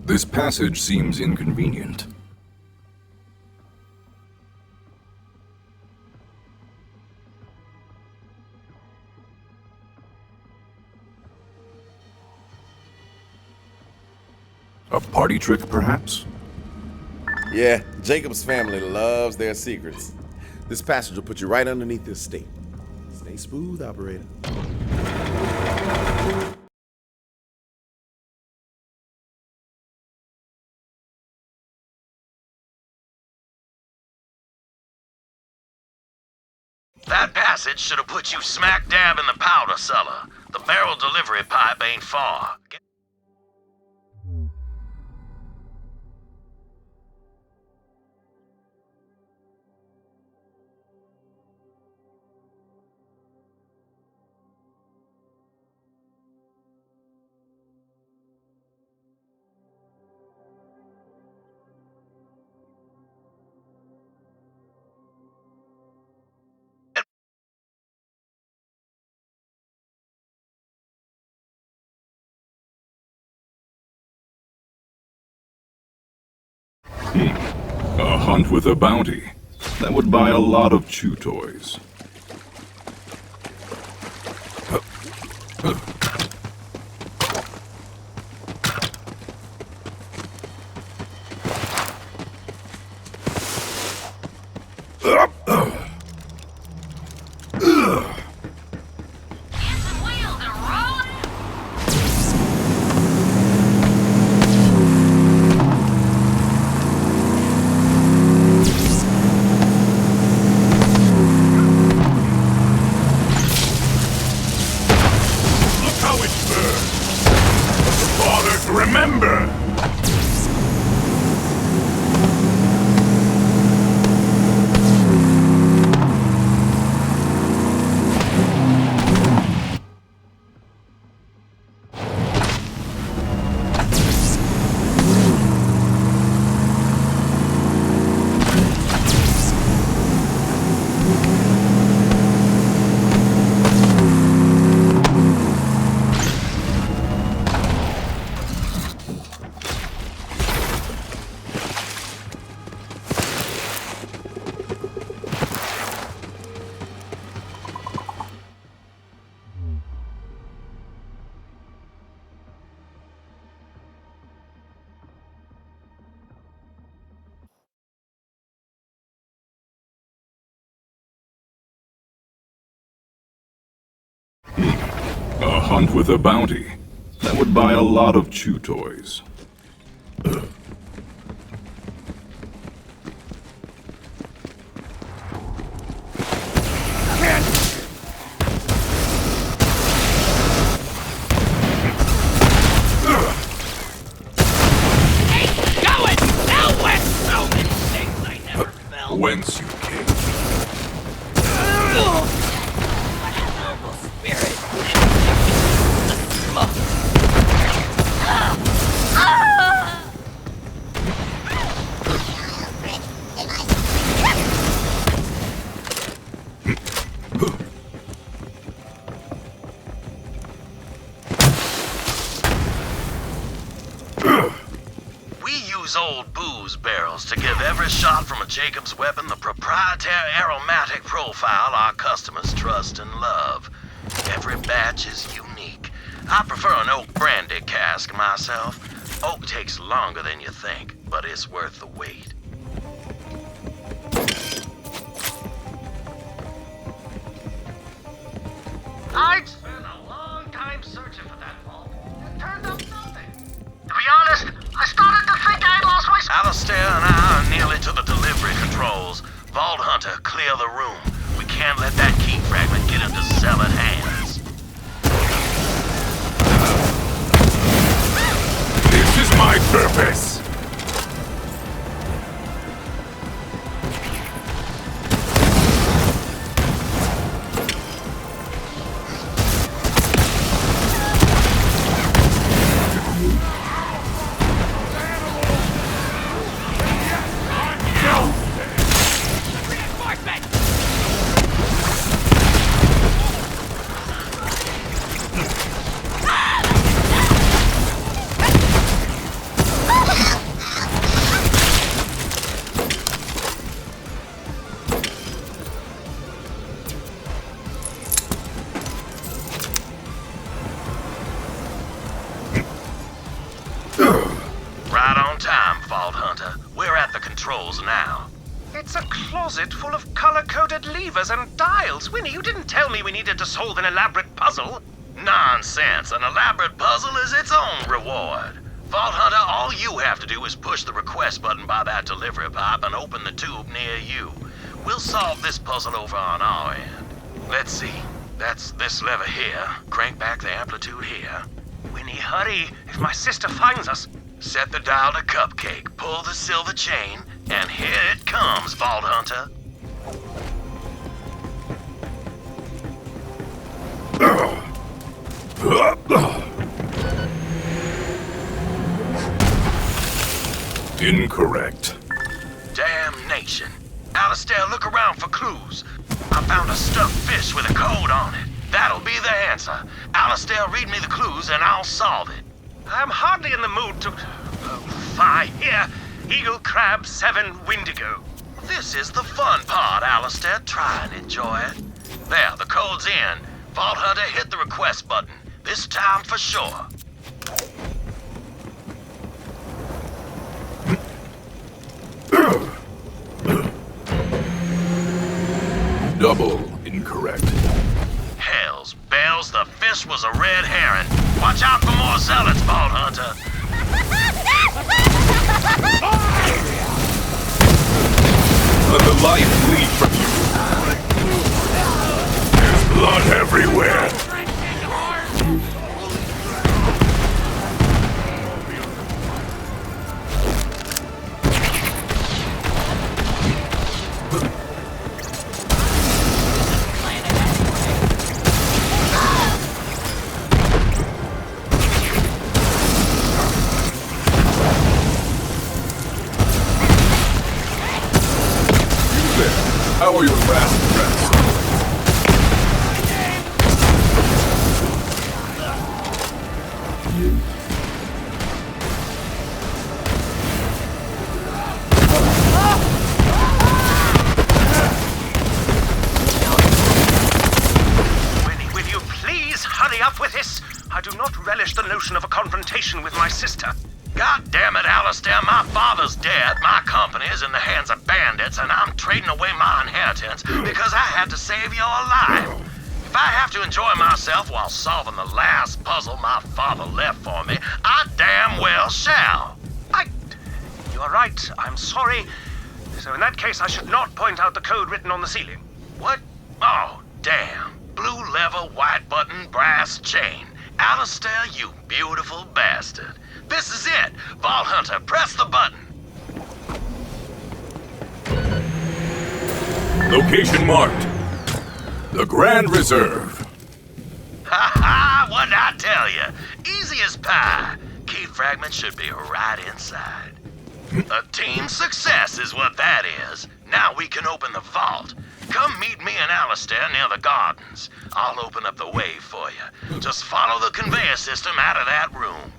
This passage seems inconvenient. A party trick, perhaps? Yeah, Jacob's family loves their secrets. This passage will put you right underneath this state. Stay smooth, operator. That passage should have put you smack dab in the powder cellar. The barrel delivery pipe ain't far. A hunt with a bounty. That would buy a lot of chew toys. Remember! A hunt with a bounty. That would buy a lot of chew toys. Whence you came. details to give every shot from a Jacobs weapon the proprietary aromatic profile our customers trust and love. Every batch is unique. I prefer an oak brandy cask myself. Oak takes longer than you think, but it's worth the wait. I'd spent a long time searching for that vault. It turned up nothing. To be honest, I started to think I'd lost my... Alistair and I are nearly to the delivery controls. Vault Hunter, clear the room. We can't let that key fragment get into zealot hands. This is my purpose! Right on time, Vault Hunter. We're at the controls now. It's a closet full of color-coded levers and dials. Winnie, you didn't tell me we needed to solve an elaborate puzzle. Nonsense. An elaborate puzzle is its own reward. Vault Hunter, all you have to do is push the request button by that delivery pipe and open the tube near you. We'll solve this puzzle over on our end. Let's see. That's this lever here. Crank back the amplitude here. Winnie, hurry. If my sister finds us... Set the dial to Cupcake, pull the silver chain, and here it comes, Vault Hunter. Incorrect. Damnation. Alistair, look around for clues. I found a stuffed fish with a code on it. That'll be the answer. Alistair, read me the clues and I'll solve it. I'm hardly in the mood to... Fine, here. Eagle, crab, 7, Windigo. This is the fun part, Alistair. Try and enjoy it. There, the code's in. Vault Hunter, hit the request button. This time for sure. Double incorrect. Hells bells, the fish was a red herring. Watch out for more zealots, Vault Hunter. Let the life bleed from you. There's blood everywhere. How are your fast friends? Winnie, will you please hurry up with this? I do not relish the notion of a confrontation with my sister. God damn it, Alistair, my father's dead, my company is in the hands of bandits, and I'm trading away my inheritance because I had to save your life. If I have to enjoy myself while solving the last puzzle my father left for me, I damn well shall. You're right, I'm sorry. So in that case, I should not point out the code written on the ceiling. What? Oh, damn. Blue lever, white button, brass chain. Alistair, you beautiful bastard. This is it! Vault Hunter, press the button! Location marked. The Grand Reserve. Ha ha! What'd I tell you? Easy as pie. Key fragment should be right inside. A team success is what that is. Now we can open the vault. Come meet me and Alistair near the gardens. I'll open up the way for you. Just follow the conveyor system out of that room.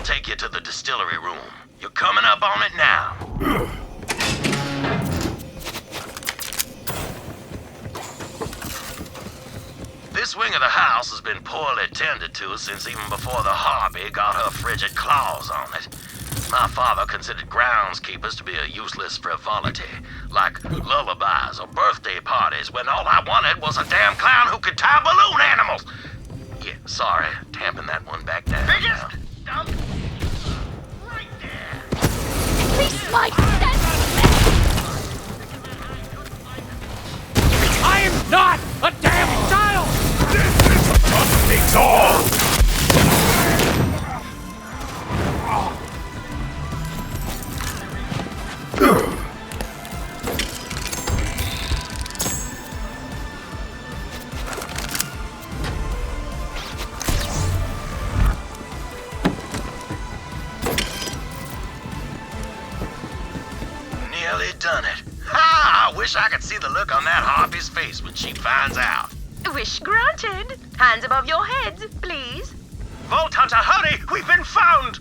I'll take you to the distillery room. You're coming up on it now. This wing of the house has been poorly tended to since even before the Harpy got her frigid claws on it. My father considered groundskeepers to be a useless frivolity, like lullabies or birthday parties, when all I wanted was a damn clown who could tie balloon animals. Yeah, sorry, tamping that one back down. Biggest dump right there. Please, Mike, that's I am not a damn child! It's all! Nearly done it. Ha! I wish I could see the look on that Harpy's face when she finds out. Wish granted. Hands above your heads, please. Vault Hunter, hurry! We've been found!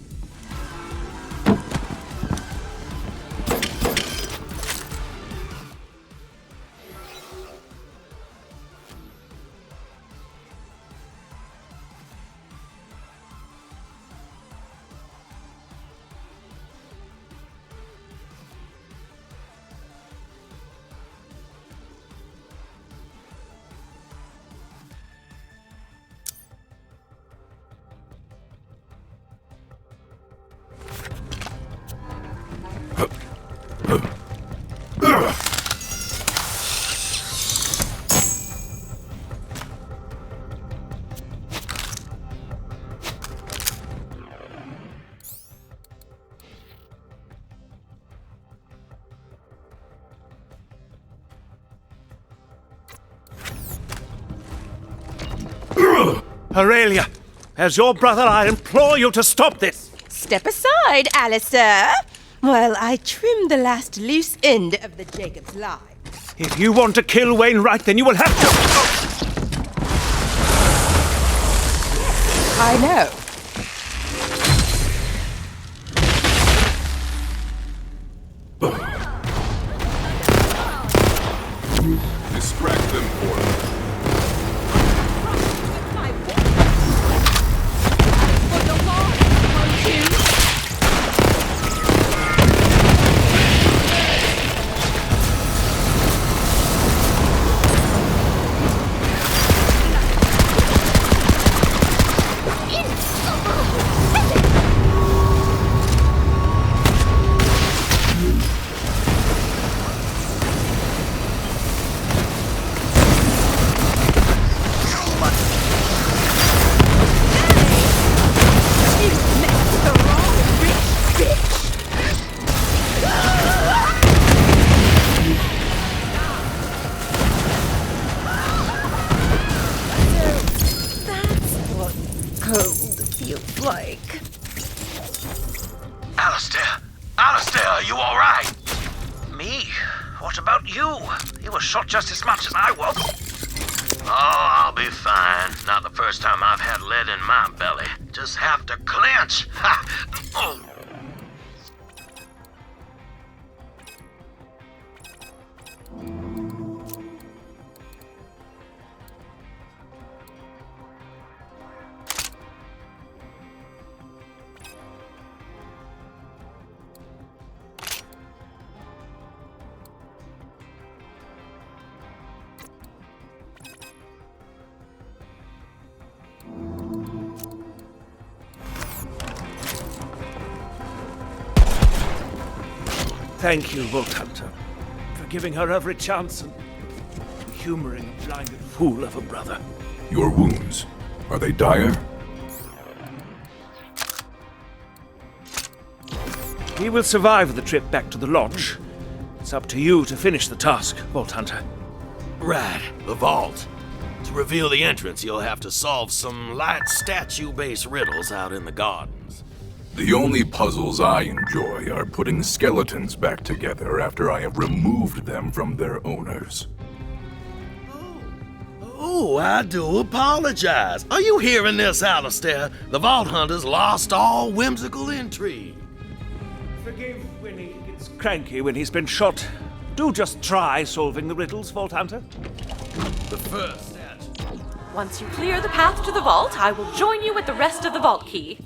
Aurelia, as your brother, I implore you to stop this. Step aside, Alistair, while I trim the last loose end of the Jacob's lie. If you want to kill Wainwright, then you will have to... I know. Distract them for me. Alistair, are you all right? Me? What about you? You were shot just as much as I was. Oh, I'll be fine. Not the first time I've had lead in my belly. Just have to clench. Ha! Oh. Thank you, Vault Hunter, for giving her every chance and humoring a blinded fool of a brother. Your wounds, are they dire? He will survive the trip back to the lodge. It's up to you to finish the task, Vault Hunter. Right, the vault. To reveal the entrance, you'll have to solve some light statue-based riddles out in the gardens. The only puzzles I enjoy are putting skeletons back together after I have removed them from their owners. Oh, I do apologize. Are you hearing this, Alistair? The Vault Hunters lost all whimsical intrigue. Forgive when he gets cranky when he's been shot. Do just try solving the riddles, Vault Hunter. The first statue. Once you clear the path to the vault, I will join you with the rest of the vault key.